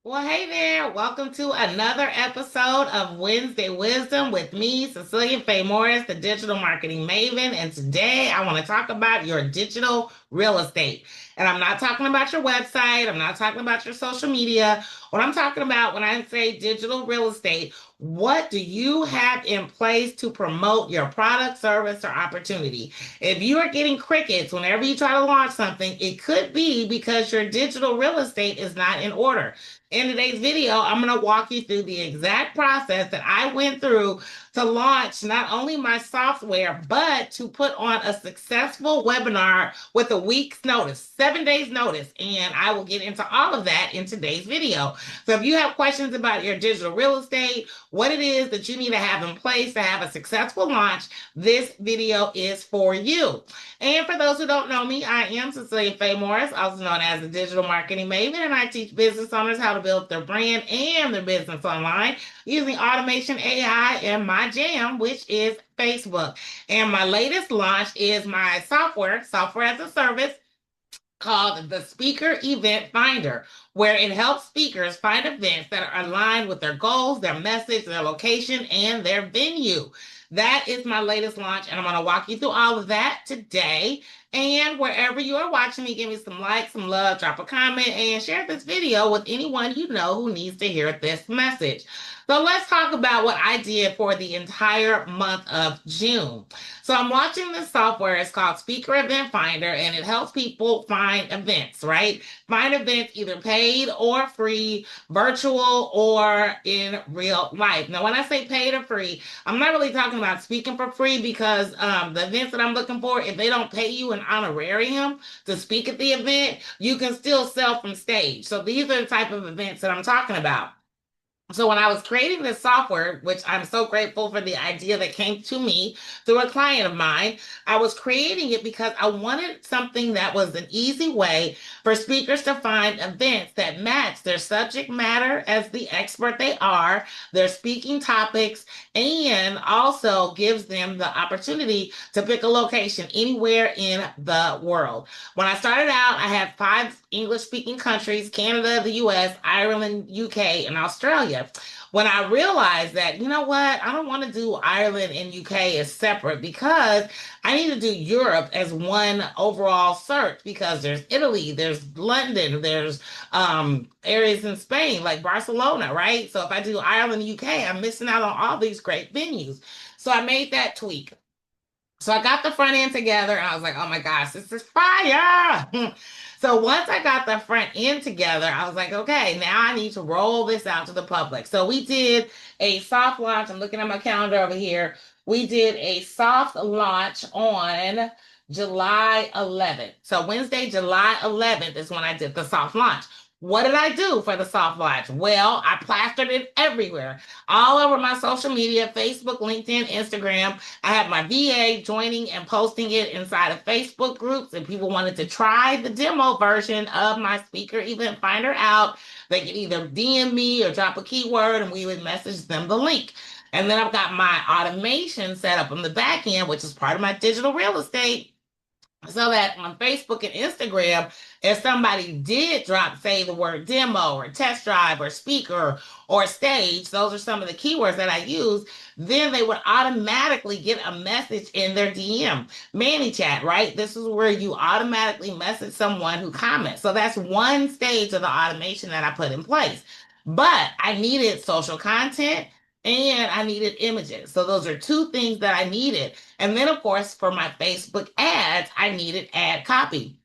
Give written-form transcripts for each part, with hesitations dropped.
Well, hey there. Welcome to another episode of Wednesday Wisdom with me, Cecelia Faye Morris, the digital marketing maven. And today I want to talk about your digital real estate. And I'm not talking about your website, I'm not talking about your social media. What I'm talking about when I say digital real estate, what do you have in place to promote your product, service, or opportunity? If you are getting crickets whenever you try to launch something, it could be because your digital real estate is not in order. In today's video, I'm going to walk you through the exact process that I went through to launch not only my software, but to put on a successful webinar with a week's notice, 7 days notice. And I will get into all of that in today's video. So if you have questions about your digital real estate, what it is that you need to have in place to have a successful launch, this video is for you. And for those who don't know me, I am Cecelia Faye Morris, also known as the Digital Marketing Maven, and I teach business owners how to build their brand and their business online using automation, AI, and my jam, which is Facebook. And my latest launch is my software as a service called the Speaker Event Finder, where it helps speakers find events that are aligned with their goals, their message, their location, and their venue. That is my latest launch, and I'm going to walk you through all of that today. And wherever you are watching me, give me some likes, some love, drop a comment, and share this video with anyone you know who needs to hear this message. So let's talk about what I did for the entire month of June. So I'm launching this software. It's called Speaker Event Finder, and it helps people find events, right? Find events either paid or free, virtual or in real life. Now, when I say paid or free, I'm not really talking about speaking for free because the events that I'm looking for, if they don't pay you an honorarium to speak at the event, you can still sell from stage. So these are the type of events that I'm talking about. So when I was creating this software, which I'm so grateful for the idea that came to me through a client of mine, I was creating it because I wanted something that was an easy way for speakers to find events that match their subject matter as the expert they are, their speaking topics, and also gives them the opportunity to pick a location anywhere in the world. When I started out, I had 5 English-speaking countries: Canada, the US, Ireland, UK, and Australia. When I realized that, you know what, I don't want to do Ireland and UK as separate because I need to do Europe as one overall search because there's Italy, there's London, there's areas in Spain like Barcelona, right? So if I do Ireland and UK, I'm missing out on all these great venues. So I made that tweak. So I got the front end together and I was like, oh my gosh, this is fire. So once I got the front end together, I was like, okay, now I need to roll this out to the public. So we did a soft launch. I'm looking at my calendar over here. We did a soft launch on July 11th. So Wednesday, July 11th is when I did the soft launch. What did I do for the soft launch? Well, I plastered it everywhere, all over my social media: Facebook, LinkedIn, Instagram. I had my VA joining and posting it inside of Facebook groups, and people wanted to try the demo version of my Speaker Event Finder out. They could either DM me or drop a keyword, and we would message them the link. And then I've got my automation set up on the back end, which is part of my digital real estate, so that on Facebook and Instagram, if somebody did drop, say, the word demo or test drive or speaker or stage, those are some of the keywords that I use, then they would automatically get a message in their DM. ManyChat, right? This is where you automatically message someone who comments. So that's one stage of the automation that I put in place. But I needed social content and I needed images. So those are two things that I needed. And then, of course, for my Facebook ads, I needed ad copy.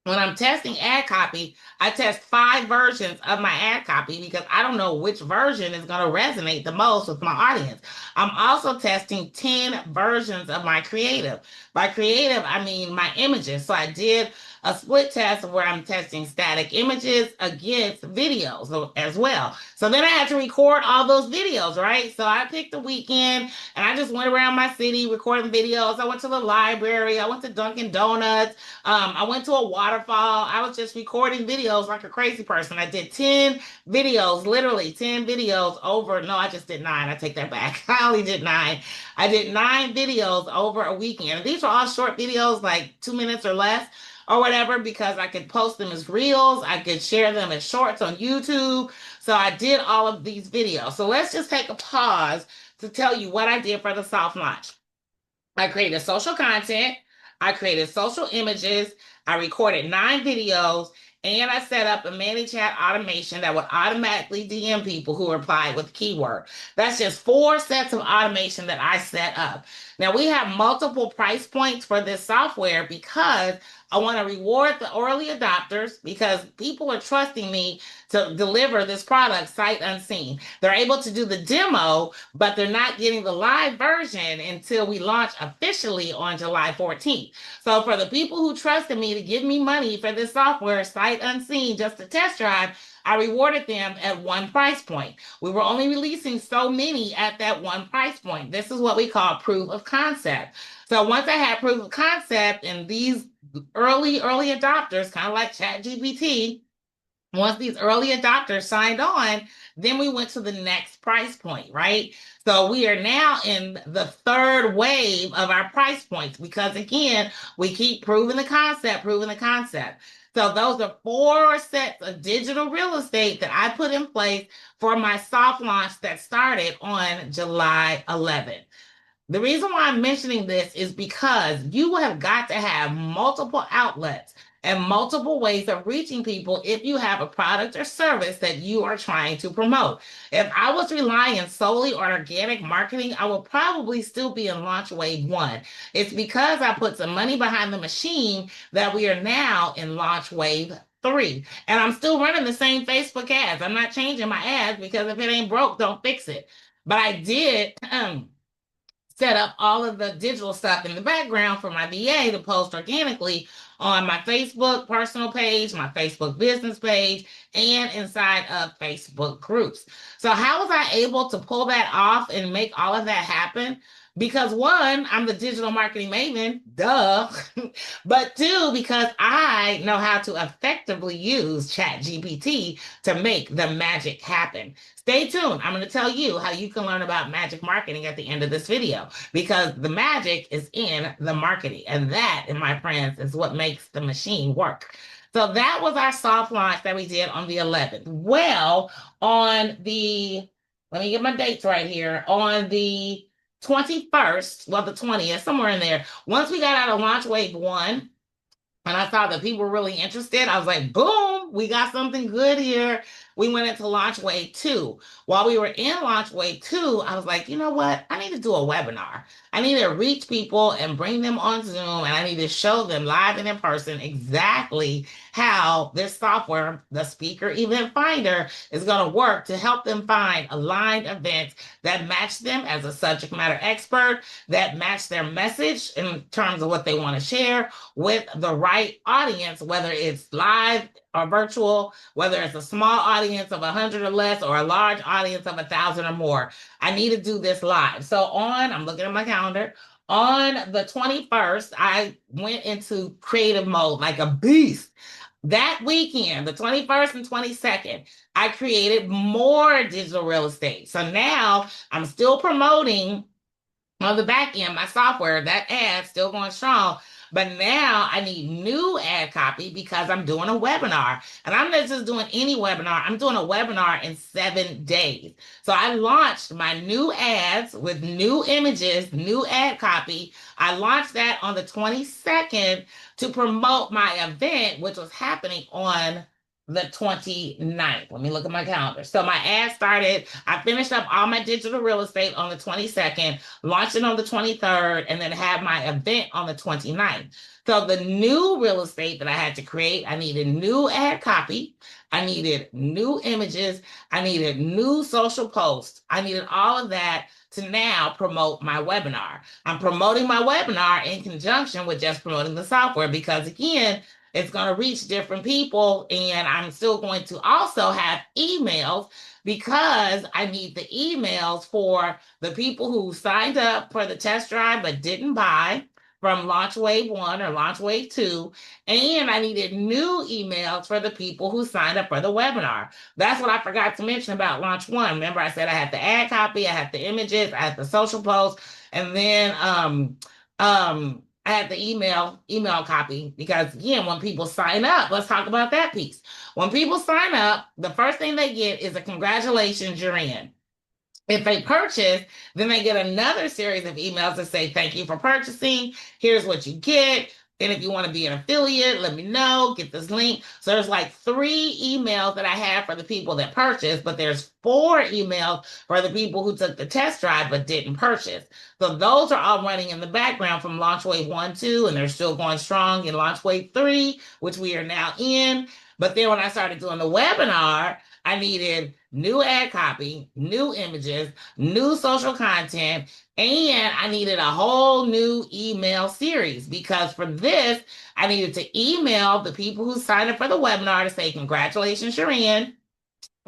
When I'm testing ad copy, I test 5 versions of my ad copy because I don't know which version is going to resonate the most with my audience. I'm also testing 10 versions of my creative. By creative, I mean my images. So I did a split test where I'm testing static images against videos as well. So then I had to record all those videos, right? So I picked a weekend and I just went around my city recording videos. I went to the library. I went to Dunkin' Donuts. I went to a waterfall. I was just recording videos like a crazy person. I did 10 videos, literally 10 videos over. No, I just did 9. I take that back. I only did 9. I did 9 videos over a weekend. These are all short videos, like 2 minutes or less. or whatever, because I could post them as reels, I could share them as shorts on YouTube. So I did all of these videos. So let's just take a pause to tell you what I did for the soft launch. I created social content, I created social images, I recorded 9 videos, and I set up a ManyChat automation that would automatically DM people who replied with keyword. That's just 4 sets of automation that I set up. Now we have multiple price points for this software because I want to reward the early adopters because people are trusting me to deliver this product sight unseen. They're able to do the demo, but they're not getting the live version until we launch officially on July 14th. So for the people who trusted me to give me money for this software sight unseen just to test drive, I rewarded them at one price point. We were only releasing so many at that one price point. This is what we call proof of concept. So once I had proof of concept and these early adopters, kind of like ChatGPT, once these early adopters signed on, then we went to the next price point, right? So we are now in the third wave of our price points because, again, we keep proving the concept, proving the concept. So those are 4 sets of digital real estate that I put in place for my soft launch that started on July 11th. The reason why I'm mentioning this is because you have got to have multiple outlets and multiple ways of reaching people if you have a product or service that you are trying to promote. If I was relying solely on organic marketing, I would probably still be in launch wave 1. It's because I put some money behind the machine that we are now in launch wave 3. And I'm still running the same Facebook ads. I'm not changing my ads because if it ain't broke, don't fix it. But I did set up all of the digital stuff in the background for my VA to post organically on my Facebook personal page, my Facebook business page, and inside of Facebook groups. So, how was I able to pull that off and make all of that happen? Because one, I'm the digital marketing maven, duh. But two, because I know how to effectively use ChatGPT to make the magic happen. Stay tuned. I'm going to tell you how you can learn about magic marketing at the end of this video because the magic is in the marketing. And that, my friends, is what makes the machine work. So that was our soft launch that we did on the 11th. Well, on the, let me get my dates right here, on the 21st, well, the 20th, somewhere in there, once we got out of launch wave 1, and I saw that people were really interested, I was like, boom, we got something good here. We went into launch wave 2. While we were in launch wave 2, I was like, you know what? I need to do a webinar. I need to reach people and bring them on Zoom, and I need to show them live and in person exactly how this software, the Speaker Event Finder, is going to work to help them find aligned events that match them as a subject matter expert, that match their message in terms of what they want to share with the right audience, whether it's live or virtual, whether it's a small audience of 100 or less or a large audience of 1,000 or more. I need to do this live. So I'm looking at my calendar. On the 21st, I went into creative mode like a beast. That weekend, the 21st and 22nd, I created more digital real estate. So now I'm still promoting on the back end, my software, that ad still going strong. But now I need new ad copy because I'm doing a webinar. And I'm not just doing any webinar, I'm doing a webinar in 7 days. So I launched my new ads with new images, new ad copy. I launched that on the 22nd to promote my event, which was happening on the 29th. Let me look at my calendar. So my ad started, I finished up all my digital real estate on the 22nd, launched it on the 23rd, and then had my event on the 29th. So the new real estate that I had to create, I needed new ad copy, I needed new images, I needed new social posts, I needed all of that to now promote my webinar. I'm promoting my webinar in conjunction with just promoting the software because, again, it's going to reach different people. And I'm still going to also have emails because I need the emails for the people who signed up for the test drive but didn't buy from launch wave 1 or launch wave 2. And I needed new emails for the people who signed up for the webinar. That's what I forgot to mention about launch 1. Remember, I said I had the ad copy, I had the images, I had the social posts, and then I had the email copy because again, when people sign up, let's talk about that piece. When people sign up, the first thing they get is a congratulations, you're in. If they purchase, then they get another series of emails that say, thank you for purchasing. Here's what you get. And if you want to be an affiliate, let me know. Get this link. So there's like 3 emails that I have for the people that purchase, but there's 4 emails for the people who took the test drive but didn't purchase. So those are all running in the background from Launch Wave 1, 2, and they're still going strong in Launch Wave 3, which we are now in. But then when I started doing the webinar, I needed new ad copy, new images, new social content, and I needed a whole new email series because for this, I needed to email the people who signed up for the webinar to say, congratulations, you're in.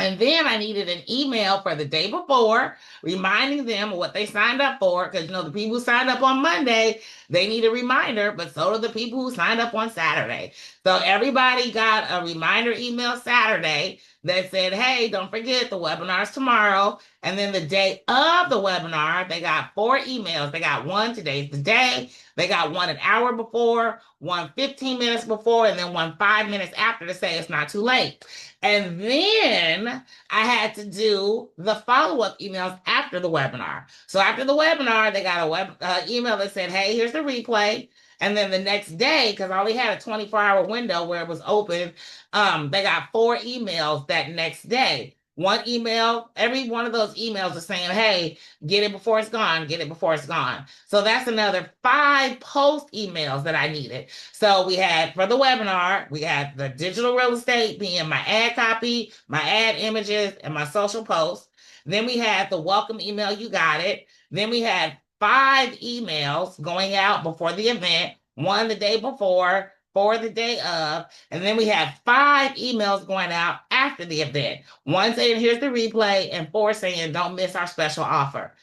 And then I needed an email for the day before, reminding them of what they signed up for. Because, the people who signed up on Monday, they need a reminder, but so do the people who signed up on Saturday. So everybody got a reminder email Saturday that said, hey, don't forget the webinar's tomorrow. And then the day of the webinar, they got 4 emails. They got one, today's the day. They got one an hour before, one 15 minutes before, and then one 5 minutes after to say it's not too late. And then I had to do the follow-up emails after the webinar. So after the webinar, they got a email that said, hey, here's the replay. And then the next day, because I only had a 24-hour window where it was open, they got 4 emails that next day. One email, every one of those emails is saying, hey, get it before it's gone, get it before it's gone. So that's another 5 post emails that I needed. So we had for the webinar, we had the digital real estate being my ad copy, my ad images, and my social posts. Then we had the welcome email, you got it. Then we had 5 emails going out before the event, one the day before, 4 the day of, and then we have 5 emails going out after the event. One saying, here's the replay, and 4 saying, don't miss our special offer.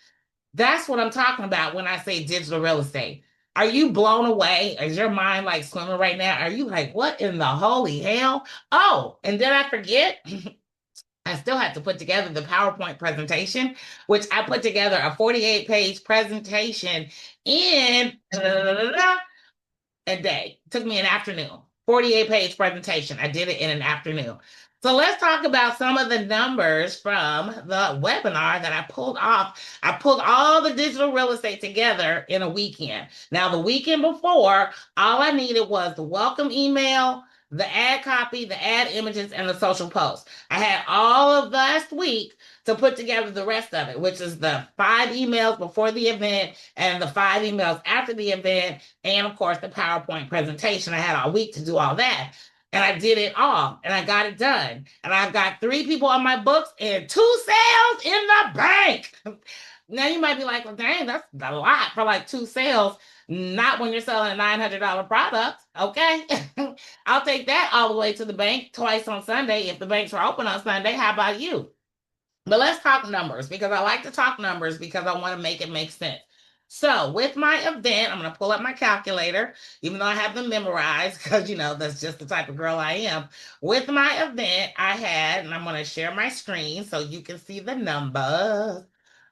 That's what I'm talking about when I say digital real estate. Are you blown away? Is your mind like swimming right now? Are you like, what in the holy hell? Oh, and did I forget? I still had to put together the PowerPoint presentation, which I put together a 48-page presentation in a day. It took me an afternoon. 48-page presentation. I did it in an afternoon. So let's talk about some of the numbers from the webinar that I pulled off. I pulled all the digital real estate together in a weekend. Now, the weekend before, all I needed was the welcome email, the ad copy, the ad images, and the social posts. I had all of last week to put together the rest of it, which is the 5 emails before the event and the 5 emails after the event, and of course the PowerPoint presentation. I had all week to do all that. And I did it all and I got it done. And I've got 3 people on my books and 2 sales in the bank. Now you might be like, well, dang, that's a lot for like 2 sales. Not when you're selling a $900 product. Okay. I'll take that all the way to the bank twice on Sunday. If the banks were open on Sunday, how about you? But let's talk numbers because I like to talk numbers because I want to make it make sense. So with my event, I'm going to pull up my calculator, even though I have them memorized because, that's just the type of girl I am. With my event, I had, and I'm going to share my screen so you can see the numbers.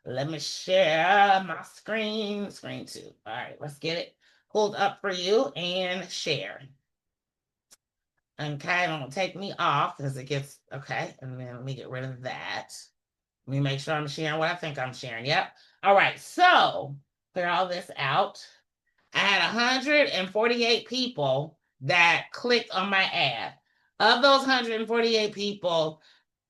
Let me share my screen 2. All right, let's get it pulled up for you and share. Okay, I'm going to take me off because it gets, okay, and then let me get rid of that. Let me make sure I'm sharing what I think I'm sharing. Yep. All right. So clear all this out. I had 148 people that clicked on my ad. Of those 148 people,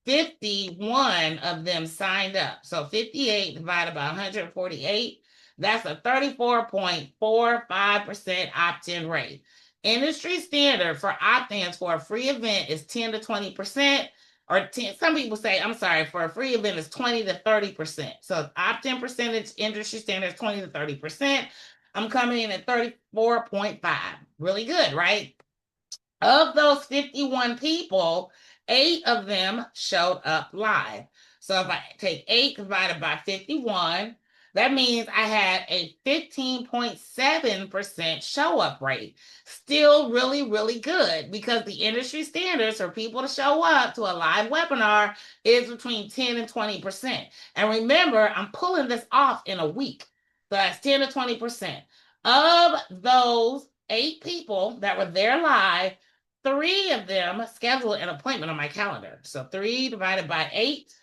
51 of them signed up. So 58 divided by 148, that's a 34.45% opt-in rate. Industry standard for opt-ins for a free event is 10 to 20%, or 10, some people say, I'm sorry, for a free event is 20 to 30%. So opt-in percentage, industry standard is 20 to 30%. I'm coming in at 34.5. Really good, right? Of those 51 people, 8 of them showed up live. So if I take 8 divided by 51, that means I had a 15.7% show up rate. Still really, really good because the industry standards for people to show up to a live webinar is between 10 and 20%. And remember, I'm pulling this off in a week. So that's 10 to 20%. Of those 8 people that were there live, 3 of them scheduled an appointment on my calendar. So 3 divided by 8,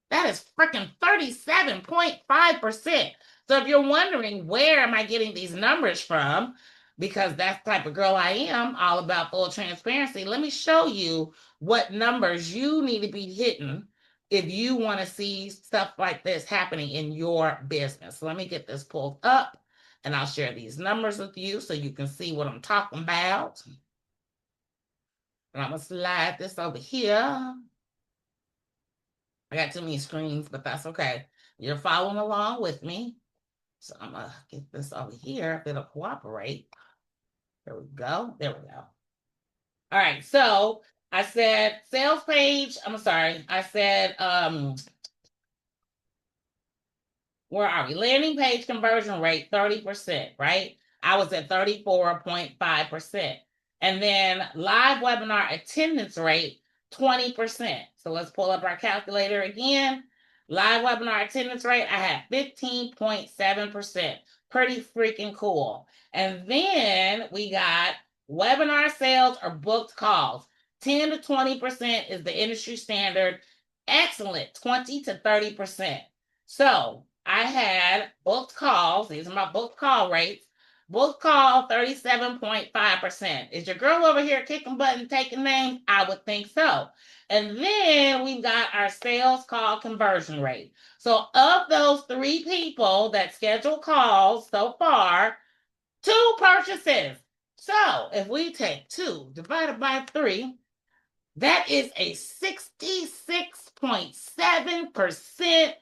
that is freaking 37.5%. So if you're wondering where am I getting these numbers from, because that's the type of girl I am, all about full transparency, let me show you what numbers you need to be hitting if you want to see stuff like this happening in your business. So let me get this pulled up and I'll share these numbers with you so you can see what I'm talking about. And I'm going to slide this over here. I got too many screens, but that's okay. You're following along with me. So I'm going to get this over here if it'll cooperate. There we go. There we go. All right. So I said sales page. I'm sorry. I said, where are we? Landing page conversion rate, 30%, right? I was at 34.5%. And then live webinar attendance rate, 20%. So let's pull up our calculator again. Live webinar attendance rate, I had 15.7%. Pretty freaking cool. And then we got webinar sales or booked calls. 10 to 20% is the industry standard. Excellent, 20 to 30%. So I had booked calls. These are my booked call rates. Booked call, 37.5%. Is your girl over here kicking butt and taking names? I would think so. And then we've got our sales call conversion rate. So of those 3 people that scheduled calls so far, 2 purchases. So if we take 2 divided by 3, that is a 66.7%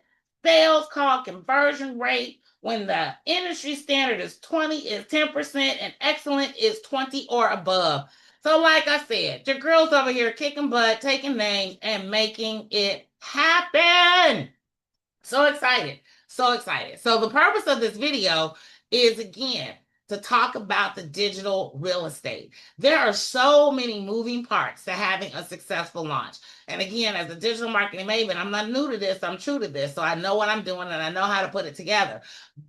sales call conversion rate when the industry standard is 20, is 10%, and excellent is 20 or above. So, like I said, your girl's over here kicking butt, taking names, and making it happen. So excited. So excited. So the purpose of this video is, again, to talk about the digital real estate. There are so many moving parts to having a successful launch. And again, as a digital marketing maven, I'm not new to this, I'm true to this. So I know what I'm doing and I know how to put it together.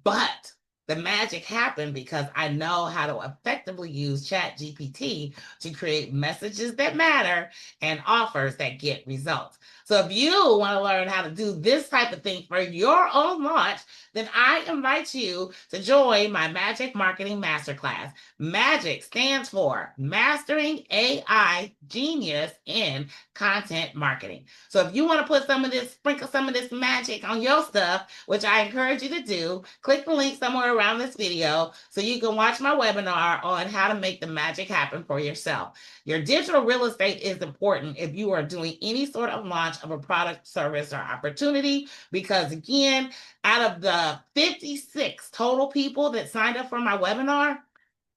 But the magic happened because I know how to effectively use ChatGPT to create messages that matter and offers that get results. So if you want to learn how to do this type of thing for your own launch, then I invite you to join my Magic Marketing Masterclass. MAGIC stands for Mastering AI Genius in Content Marketing. So if you want to put some of this, sprinkle some of this magic on your stuff, which I encourage you to do, click the link somewhere around this video so you can watch my webinar on how to make the magic happen for yourself. Your digital real estate is important if you are doing any sort of launch of a product, service, or opportunity, because again, out of the 56 total people that signed up for my webinar,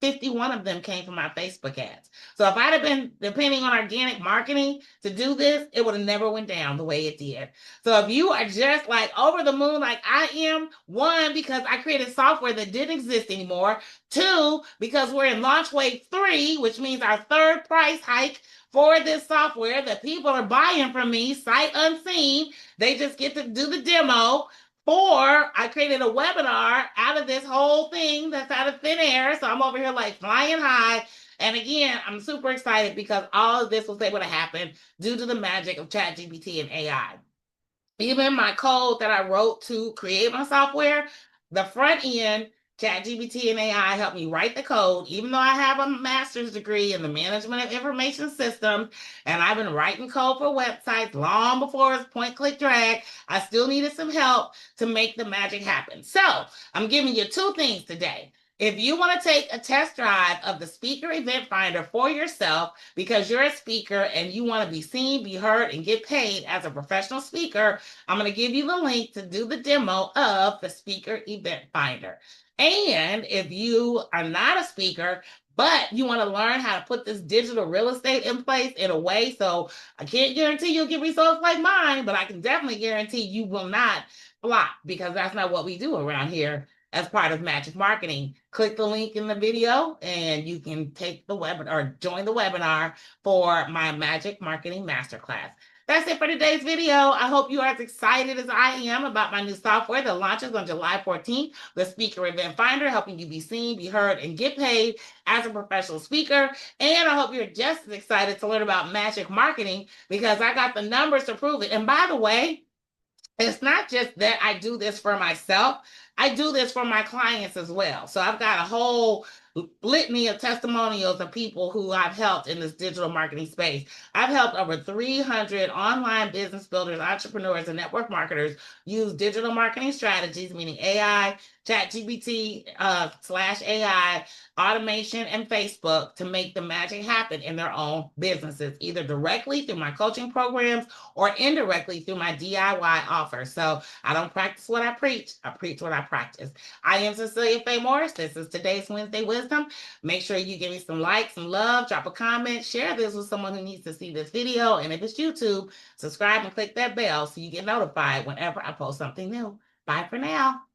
51 of them came from my Facebook ads. So if I'd have been depending on organic marketing to do this, it would have never went down the way it did. So if you are just like over the moon like I am, 1, because I created software that didn't exist anymore. 2, because we're in launch wave 3, which means our 3rd price hike for this software that people are buying from me, sight unseen. They just get to do the demo. 4, I created a webinar out of this whole thing that's out of thin air. So I'm over here like flying high. And again, I'm super excited because all of this was able to happen due to the magic of ChatGPT and AI. Even my code that I wrote to create my software, the front end, ChatGPT and AI helped me write the code, even though I have a master's degree in the management of information systems, and I've been writing code for websites long before it's point, click, drag. I still needed some help to make the magic happen. So I'm giving you 2 things today. If you want to take a test drive of the Speaker Event Finder for yourself because you're a speaker and you want to be seen, be heard, and get paid as a professional speaker, I'm going to give you the link to do the demo of the Speaker Event Finder. And if you are not a speaker, but you want to learn how to put this digital real estate in place in a way, so I can't guarantee you'll get results like mine, but I can definitely guarantee you will not flop, because that's not what we do around here as part of Magic Marketing. Click the link in the video and you can take the webinar or join the webinar for my Magic Marketing Masterclass. That's it for today's video. I hope you are as excited as I am about my new software that launches on July 14th, the Speaker Event Finder, helping you be seen, be heard, and get paid as a professional speaker. And I hope you're just as excited to learn about magic marketing because I got the numbers to prove it. And by the way, it's not just that I do this for myself, I do this for my clients as well. So I've got a whole litany of testimonials of people who I've helped in this digital marketing space. I've helped over 300 online business builders, entrepreneurs, and network marketers use digital marketing strategies, meaning AI, chatgpt slash AI, automation, and Facebook to make the magic happen in their own businesses, either directly through my coaching programs or indirectly through my DIY offer. So I don't practice what I preach what I practice. I am Cecelia Faye Morris. This is today's Wednesday Wisdom. Make sure you give me some likes, some love, drop a comment, share this with someone who needs to see this video. And if it's YouTube, subscribe and click that bell so you get notified whenever I post something new. Bye for now.